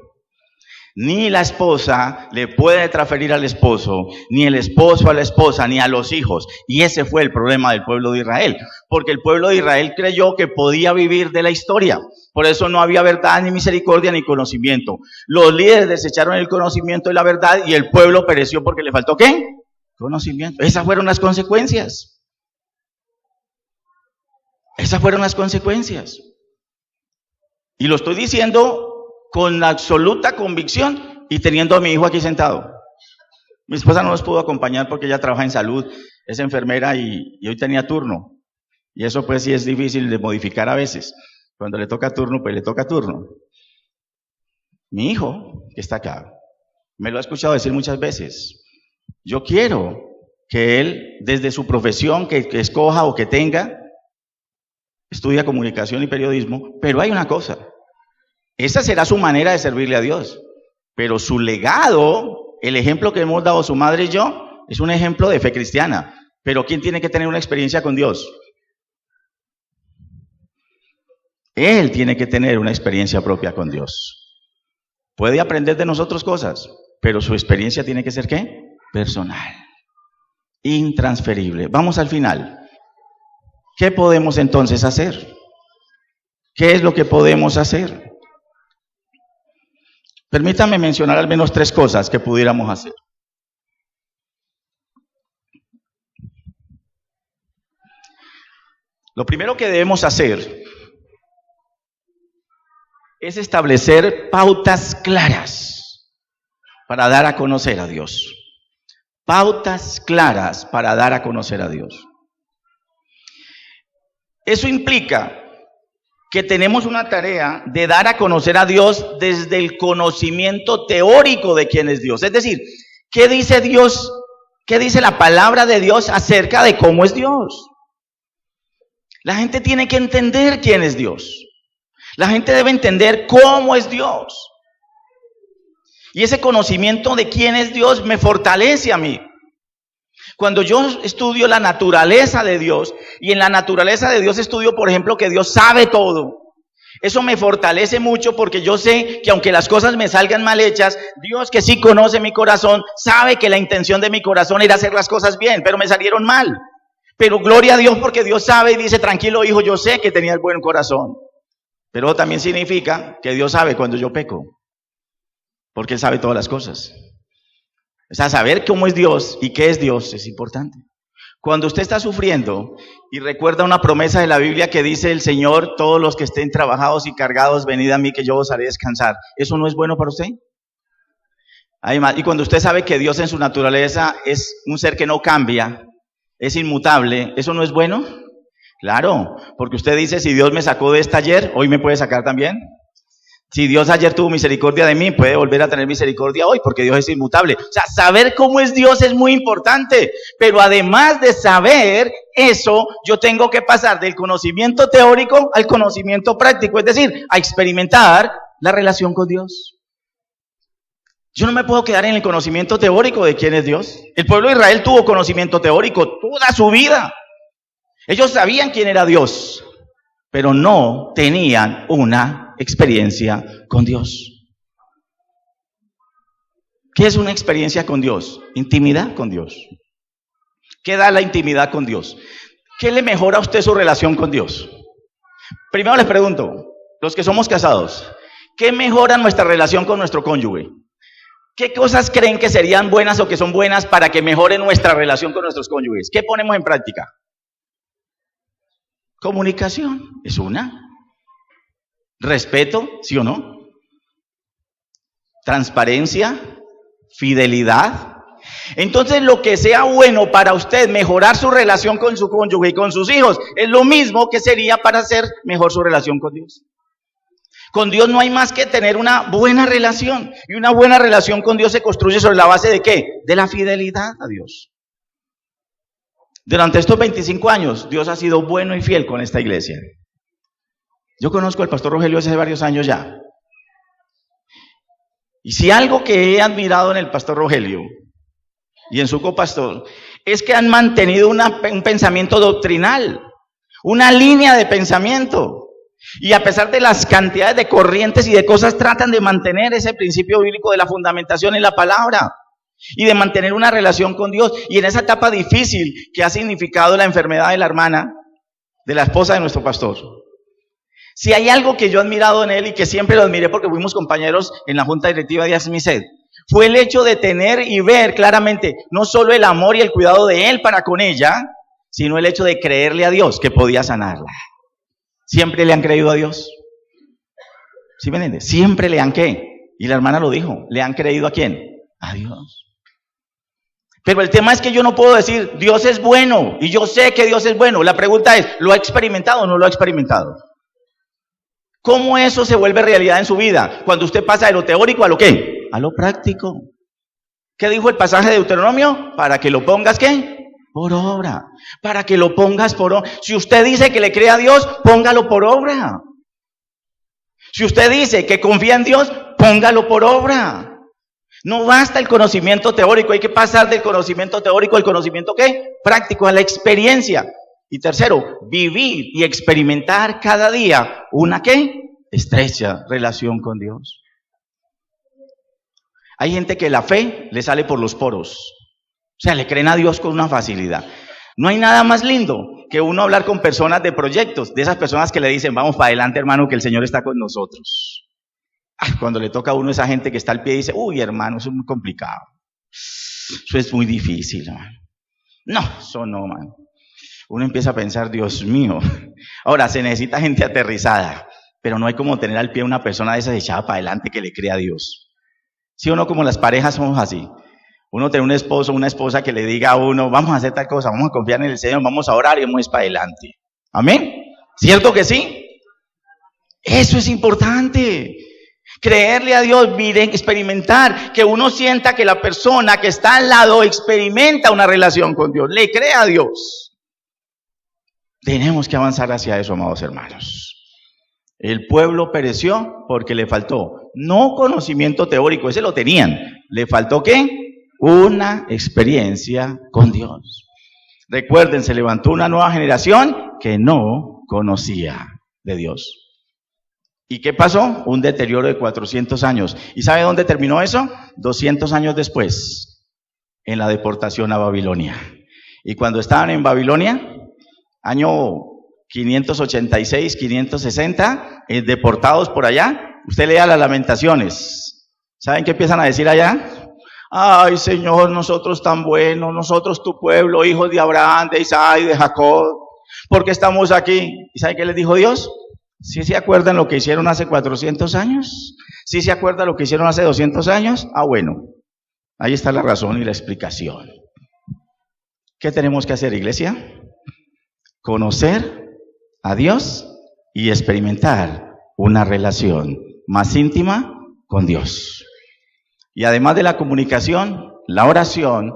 Ni la esposa le puede transferir al esposo, ni el esposo a la esposa, ni a los hijos. Y ese fue el problema del pueblo de Israel. Porque el pueblo de Israel creyó que podía vivir de la historia. Por eso no había verdad, ni misericordia, ni conocimiento. Los líderes desecharon el conocimiento y la verdad y el pueblo pereció porque le faltó ¿qué? Conocimiento. Esas fueron las consecuencias. Esas fueron las consecuencias. Y lo estoy diciendo con absoluta convicción y teniendo a mi hijo aquí sentado. Mi esposa no nos pudo acompañar porque ella trabaja en salud, es enfermera y hoy tenía turno. Y eso pues sí es difícil de modificar a veces. Cuando le toca turno, pues le toca turno. Mi hijo, que está acá, me lo ha escuchado decir muchas veces. Yo quiero que él, desde su profesión que escoja o que tenga, estudia comunicación y periodismo, pero hay una cosa. Esa será su manera de servirle a Dios. Pero su legado, el ejemplo que hemos dado su madre y yo, es un ejemplo de fe cristiana. Pero ¿quién tiene que tener una experiencia con Dios? Él tiene que tener una experiencia propia con Dios. Puede aprender de nosotros cosas, pero su experiencia tiene que ser ¿qué? Personal. Intransferible. Vamos al final. ¿Qué podemos entonces hacer? ¿Qué es lo que podemos hacer? Permítame mencionar al menos 3 cosas que pudiéramos hacer. Lo primero que debemos hacer es establecer pautas claras para dar a conocer a Dios. Pautas claras para dar a conocer a Dios. Eso implica que tenemos una tarea de dar a conocer a Dios desde el conocimiento teórico de quién es Dios. Es decir, ¿qué dice Dios? ¿Qué dice la palabra de Dios acerca de cómo es Dios? La gente tiene que entender quién es Dios. La gente debe entender cómo es Dios. Y ese conocimiento de quién es Dios me fortalece a mí. Cuando yo estudio la naturaleza de Dios, y en la naturaleza de Dios estudio, por ejemplo, que Dios sabe todo, eso me fortalece mucho porque yo sé que aunque las cosas me salgan mal hechas, Dios que sí conoce mi corazón, sabe que la intención de mi corazón era hacer las cosas bien, pero me salieron mal. Pero gloria a Dios porque Dios sabe y dice, tranquilo hijo, yo sé que tenías buen corazón. Pero también significa que Dios sabe cuando yo peco, porque Él sabe todas las cosas. O sea, saber cómo es Dios y qué es Dios es importante. Cuando usted está sufriendo y recuerda una promesa de la Biblia que dice el Señor, todos los que estén trabajados y cargados, venid a mí que yo os haré descansar. ¿Eso no es bueno para usted? Además, y cuando usted sabe que Dios en su naturaleza es un ser que no cambia, es inmutable, ¿eso no es bueno? Claro, porque usted dice, si Dios me sacó de esta ayer, hoy me puede sacar también. Si Dios ayer tuvo misericordia de mí, puede volver a tener misericordia hoy, porque Dios es inmutable. O sea, saber cómo es Dios es muy importante, pero además de saber eso, yo tengo que pasar del conocimiento teórico al conocimiento práctico, es decir, a experimentar la relación con Dios. Yo no me puedo quedar en el conocimiento teórico de quién es Dios. El pueblo de Israel tuvo conocimiento teórico toda su vida. Ellos sabían quién era Dios, pero no tenían una experiencia con Dios. ¿Qué es una experiencia con Dios? Intimidad con Dios. ¿Qué da la intimidad con Dios? ¿Qué le mejora a usted su relación con Dios? Primero les pregunto, los que somos casados, ¿qué mejora nuestra relación con nuestro cónyuge? ¿Qué cosas creen que serían buenas o que son buenas para que mejore nuestra relación con nuestros cónyuges? ¿Qué ponemos en práctica? Comunicación, es una. Respeto, ¿sí o no? Transparencia, fidelidad. Entonces, lo que sea bueno para usted mejorar su relación con su cónyuge y con sus hijos, es lo mismo que sería para hacer mejor su relación con Dios. Con Dios no hay más que tener una buena relación. Y una buena relación con Dios se construye sobre la base ¿de qué? De la fidelidad a Dios. Durante estos 25 años, Dios ha sido bueno y fiel con esta iglesia. Yo conozco al pastor Rogelio hace varios años ya. Y si algo que he admirado en el pastor Rogelio y en su copastor, es que han mantenido un pensamiento doctrinal, una línea de pensamiento. Y a pesar de las cantidades de corrientes y de cosas, tratan de mantener ese principio bíblico de la fundamentación en la palabra y de mantener una relación con Dios. Y en esa etapa difícil que ha significado la enfermedad de la hermana, de la esposa de nuestro pastor, si hay algo que yo he admirado en él y que siempre lo admiré porque fuimos compañeros en la junta directiva de ASMISED, fue el hecho de tener y ver claramente no solo el amor y el cuidado de él para con ella, sino el hecho de creerle a Dios que podía sanarla. ¿Siempre le han creído a Dios? ¿Sí me entiendes? Siempre le han ¿qué? Y la hermana lo dijo, ¿le han creído a quién? A Dios. Pero el tema es que yo no puedo decir, Dios es bueno, y yo sé que Dios es bueno. La pregunta es, ¿lo ha experimentado o no lo ha experimentado? ¿Cómo eso se vuelve realidad en su vida? Cuando usted pasa de lo teórico a lo ¿qué? A lo práctico. ¿Qué dijo el pasaje de Deuteronomio? Para que lo pongas ¿qué? Por obra. Para que lo pongas por obra. Si usted dice que le cree a Dios, póngalo por obra. Si usted dice que confía en Dios, póngalo por obra. No basta el conocimiento teórico, hay que pasar del conocimiento teórico al conocimiento ¿qué? Práctico, a la experiencia. Y tercero, vivir y experimentar cada día una ¿qué? Estrecha relación con Dios. Hay gente que la fe le sale por los poros. O sea, le creen a Dios con una facilidad. No hay nada más lindo que uno hablar con personas de proyectos, de esas personas que le dicen, vamos para adelante hermano, que el Señor está con nosotros. Cuando le toca a uno esa gente que está al pie y dice, uy hermano, eso es muy complicado. Eso es muy difícil, hermano. No, eso no, hermano. Uno empieza a pensar, Dios mío. Ahora, se necesita gente aterrizada, pero no hay como tener al pie una persona de esas echada para adelante que le crea a Dios. ¿Sí o no? Como las parejas somos así. Uno tiene un esposo, una esposa que le diga a uno, vamos a hacer tal cosa, vamos a confiar en el Señor, vamos a orar y vamos para adelante. ¿Amén? ¿Cierto que sí? Eso es importante. Creerle a Dios, miren, experimentar, que uno sienta que la persona que está al lado experimenta una relación con Dios, le cree a Dios. Tenemos que avanzar hacia eso, amados hermanos. El pueblo pereció porque le faltó, no conocimiento teórico, ese lo tenían, le faltó ¿qué? Una experiencia con Dios. Recuerden, se levantó una nueva generación que no conocía de Dios. ¿Y qué pasó? Un deterioro de 400 años. ¿Y sabe dónde terminó eso? 200 años después, en la deportación a Babilonia. Y cuando estaban en Babilonia, año 586, 560, deportados por allá, usted lea las Lamentaciones. ¿Saben qué empiezan a decir allá? Ay, Señor, nosotros tan buenos, nosotros tu pueblo, hijos de Abraham, de Isaac y de Jacob, ¿por qué estamos aquí? ¿Y saben qué les dijo Dios? ¿Sí se acuerdan lo que hicieron hace 400 años? ¿Sí se acuerdan lo que hicieron hace 200 años? Ah, bueno, ahí está la razón y la explicación. ¿Qué tenemos que hacer, iglesia? Conocer a Dios y experimentar una relación más íntima con Dios. Y además de la comunicación, la oración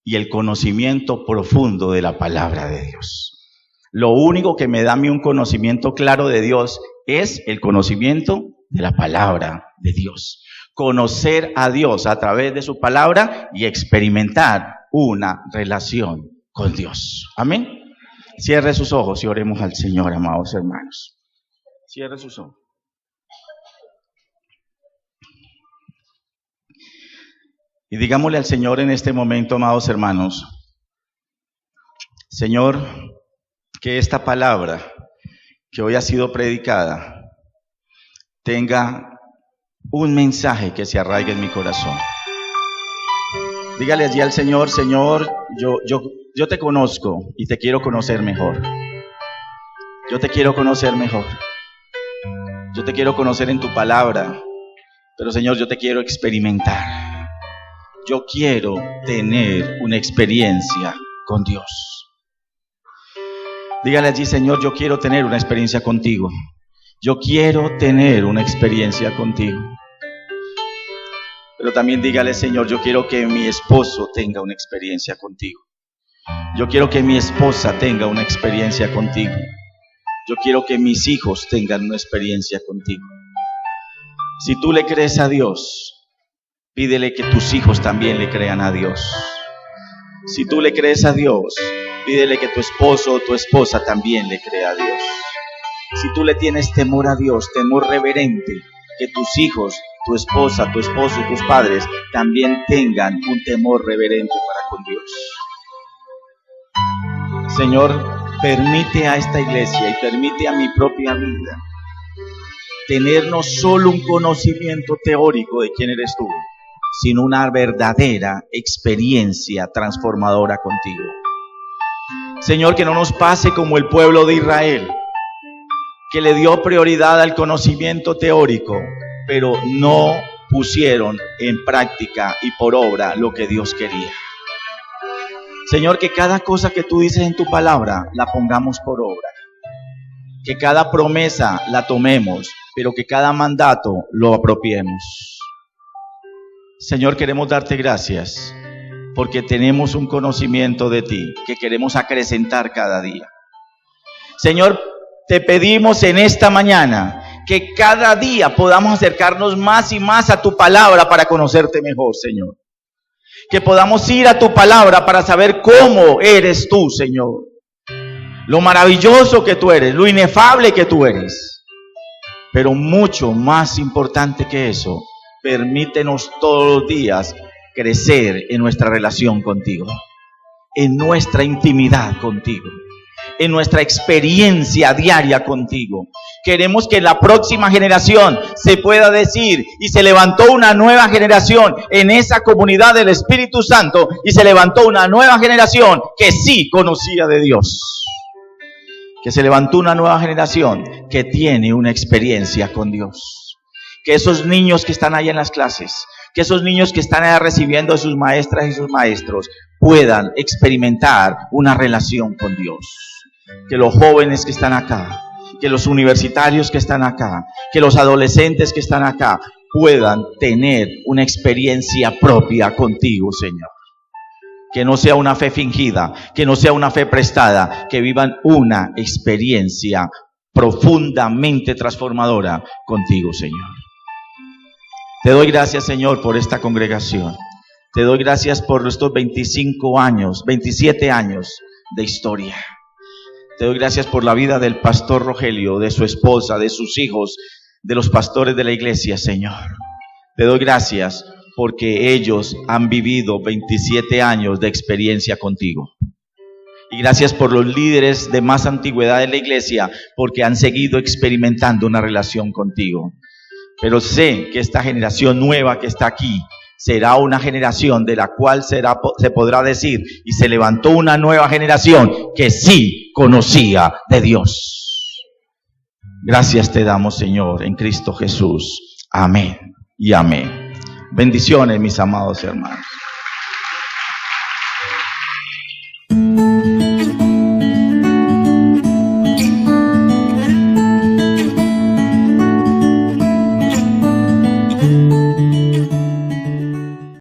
y el conocimiento profundo de la palabra de Dios. Lo único que me da a mí un conocimiento claro de Dios es el conocimiento de la palabra de Dios. Conocer a Dios a través de su palabra y experimentar una relación con Dios. Amén. Cierre sus ojos y oremos al Señor, amados hermanos. Cierre sus ojos. Y digámosle al Señor en este momento, amados hermanos, Señor, que esta palabra que hoy ha sido predicada tenga un mensaje que se arraigue en mi corazón. Dígale allí al Señor, Señor, yo te conozco y te quiero conocer mejor. Yo te quiero conocer mejor. Yo te quiero conocer en tu palabra, pero Señor, yo te quiero experimentar. Yo quiero tener una experiencia con Dios. Dígale allí, Señor, yo quiero tener una experiencia contigo. Yo quiero tener una experiencia contigo. Pero también dígale, Señor, yo quiero que mi esposo tenga una experiencia contigo. Yo quiero que mi esposa tenga una experiencia contigo. Yo quiero que mis hijos tengan una experiencia contigo. Si tú le crees a Dios, pídele que tus hijos también le crean a Dios. Si tú le crees a Dios, pídele que tu esposo o tu esposa también le crea a Dios. Si tú le tienes temor a Dios, temor reverente, que tus hijos, tu esposa, tu esposo y tus padres también tengan un temor reverente para con Dios. Señor, permite a esta iglesia y permite a mi propia vida tener no solo un conocimiento teórico de quién eres tú, sino una verdadera experiencia transformadora contigo. Señor, que no nos pase como el pueblo de Israel, que le dio prioridad al conocimiento teórico, pero no pusieron en práctica y por obra lo que Dios quería. Señor, que cada cosa que tú dices en tu palabra la pongamos por obra. Que cada promesa la tomemos, pero que cada mandato lo apropiemos. Señor, queremos darte gracias porque tenemos un conocimiento de ti que queremos acrecentar cada día. Señor, te pedimos en esta mañana que cada día podamos acercarnos más y más a tu palabra para conocerte mejor, Señor. Que podamos ir a tu palabra para saber cómo eres tú, Señor. Lo maravilloso que tú eres, lo inefable que tú eres. Pero mucho más importante que eso, permítenos todos los días crecer en nuestra relación contigo, en nuestra intimidad contigo, en nuestra experiencia diaria contigo. Queremos que la próxima generación se pueda decir, y se levantó una nueva generación en esa comunidad del Espíritu Santo, y se levantó una nueva generación que sí conocía de Dios. Que se levantó una nueva generación que tiene una experiencia con Dios. Que esos niños que están ahí en las clases, que esos niños que están ahí recibiendo a sus maestras y sus maestros, puedan experimentar una relación con Dios. Que los jóvenes que están acá, que los universitarios que están acá, que los adolescentes que están acá, puedan tener una experiencia propia contigo, Señor. Que no sea una fe fingida, que no sea una fe prestada, que vivan una experiencia profundamente transformadora contigo, Señor. Te doy gracias, Señor, por esta congregación. Te doy gracias por estos 27 años de historia. Te doy gracias por la vida del pastor Rogelio, de su esposa, de sus hijos, de los pastores de la iglesia, Señor. Te doy gracias porque ellos han vivido 27 años de experiencia contigo. Y gracias por los líderes de más antigüedad de la iglesia, porque han seguido experimentando una relación contigo. Pero sé que esta generación nueva que está aquí será una generación de la cual se podrá decir, y se levantó una nueva generación que sí conocía de Dios. Gracias te damos, Señor, en Cristo Jesús. Amén y amén. Bendiciones, mis amados hermanos.